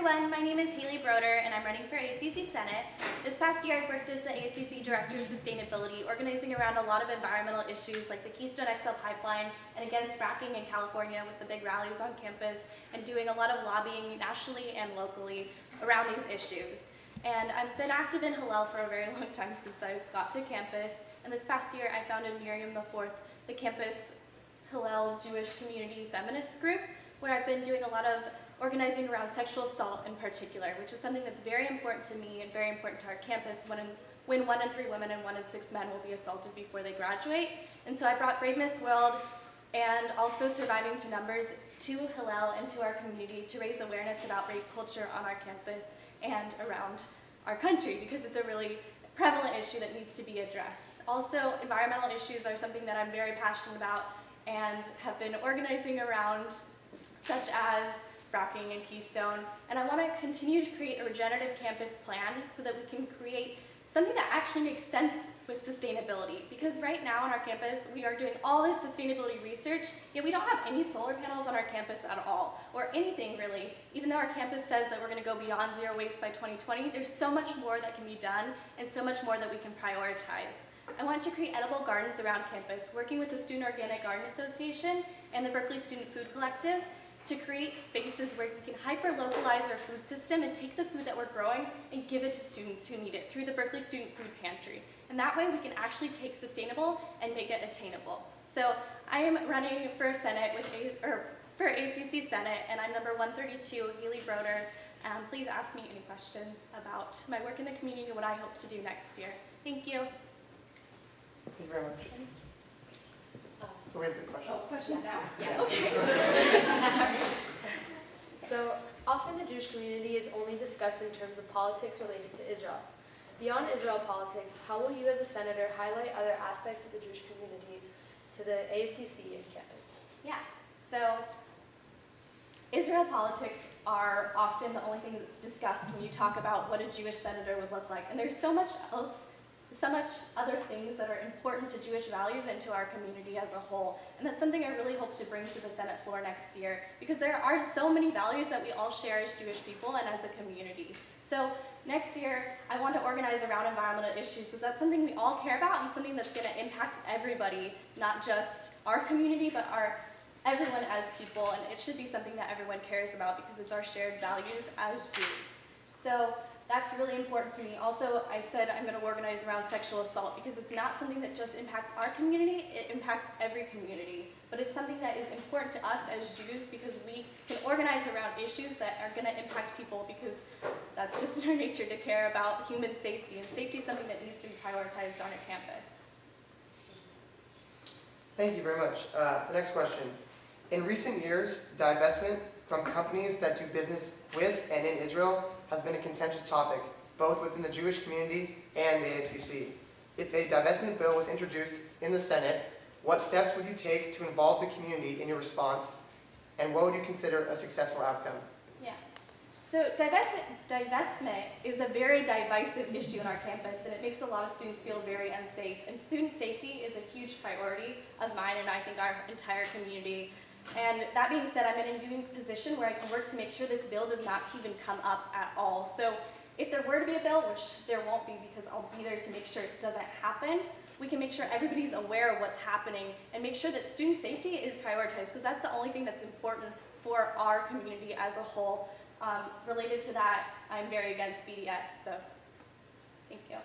everyone, my name is Broder and I'm running for ASUC Senate. This past year I've worked as the ASUC Director of Sustainability, organizing around a lot of environmental issues like the Keystone XL pipeline and against fracking in California with the big rallies on campus, and doing a lot of lobbying nationally and locally around these issues. And I've been active in Hillel for a very long time since I got to campus, and this past year I founded Miriam IV, the campus Hillel Jewish community feminist group, where I've been doing a lot of organizing around sexual assault in particular, which is something that's very important to me and very important to our campus when 1 in 3 women and 1 in 6 men will be assaulted before they graduate. And so I brought Brave Miss World and also Surviving to Numbers to Hillel and to our community to raise awareness about rape culture on our campus and around our country, because it's a really prevalent issue that needs to be addressed. Also, environmental issues are something that I'm very passionate about and have been organizing around, such as fracking and Keystone, and I want to continue to create a regenerative campus plan so that we can create something that actually makes sense with sustainability. Because right now on our campus, we are doing all this sustainability research, yet we don't have any solar panels on our campus at all, or anything really. Even though our campus says that we're going to go beyond zero waste by 2020, there's so much more that can be done and so much more that we can prioritize. I want to create edible gardens around campus, working with the Student Organic Garden Association and the Berkeley Student Food Collective, to create spaces where we can hyper-localize our food system and take the food that we're growing and give it to students who need it through the Berkeley Student Food Pantry. And that way we can actually take sustainable and make it attainable. So I am running for Senate for ASUC Senate, and I'm number 132, Broder. Please ask me any questions about my work in the community and what I hope to do next year. Thank you. Thank you very much. So we have the questions. Oh, questions now? Yeah, okay. So, often the Jewish community is only discussed in terms of politics related to Israel. Beyond Israel politics, how will you as a senator highlight other aspects of the Jewish community to the ASUC and campus? Yeah, so Israel politics are often the only thing that's discussed when you talk about what a Jewish senator would look like. And there's so much else, so much other things that are important to Jewish values and to our community as a whole. And that's something I really hope to bring to the Senate floor next year, because there are so many values that we all share as Jewish people and as a community. So next year, I want to organize around environmental issues, because that's something we all care about and something that's going to impact everybody, not just our community, but everyone as people. And it should be something that everyone cares about because it's our shared values as Jews. So that's really important to me. Also, I said I'm going to organize around sexual assault because it's not something that just impacts our community, it impacts every community. But it's something that is important to us as Jews because we can organize around issues that are going to impact people, because that's just in our nature to care about human safety, and safety is something that needs to be prioritized on our campus. Thank you very much. The next question. In recent years, divestment from companies that do business with and in Israel has been a contentious topic, both within the Jewish community and the ASUC. If a divestment bill was introduced in the Senate, what steps would you take to involve the community in your response, and what would you consider a successful outcome? Yeah. So divestment is a very divisive issue on our campus, and it makes a lot of students feel very unsafe. And student safety is a huge priority of mine and I think our entire community. And that being said, I'm in a unique position where I can work to make sure this bill does not even come up at all. So if there were to be a bill, which there won't be because I'll be there to make sure it doesn't happen, we can make sure everybody's aware of what's happening and make sure that student safety is prioritized, because that's the only thing that's important for our community as a whole. Related to that, I'm very against BDS, so thank you.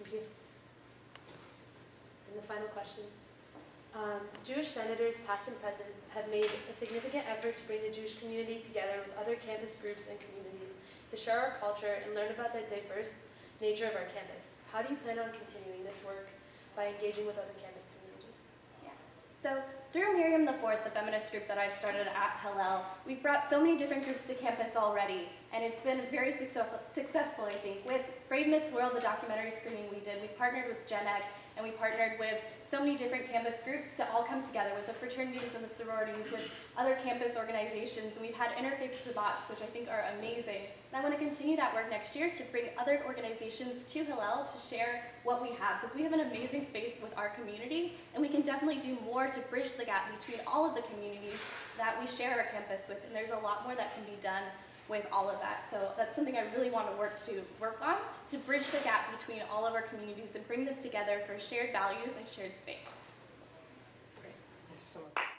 Thank you. And the final question. Jewish senators, past and present, have made a significant effort to bring the Jewish community together with other campus groups and communities to share our culture and learn about the diverse nature of our campus. How do you plan on continuing this work by engaging with other campus communities? Yeah. So through Miriam IV, the feminist group that I started at Hillel, we've brought so many different groups to campus already, and it's been very successful, I think. With Brave Miss World, the documentary screening we did, we partnered with Gen Ed, and we partnered with so many different campus groups to all come together with the fraternities and the sororities, with other campus organizations, and we've had interfaith Shabbats, which I think are amazing. And I want to continue that work next year to bring other organizations to Hillel to share what we have, because we have an amazing space with our community, and we can definitely do more to bridge the gap between all of the communities that we share our campus with, and there's a lot more that can be done with all of that. So that's something I really want to work on to bridge the gap between all of our communities and bring them together for shared values and shared space. Great. Thank you so much.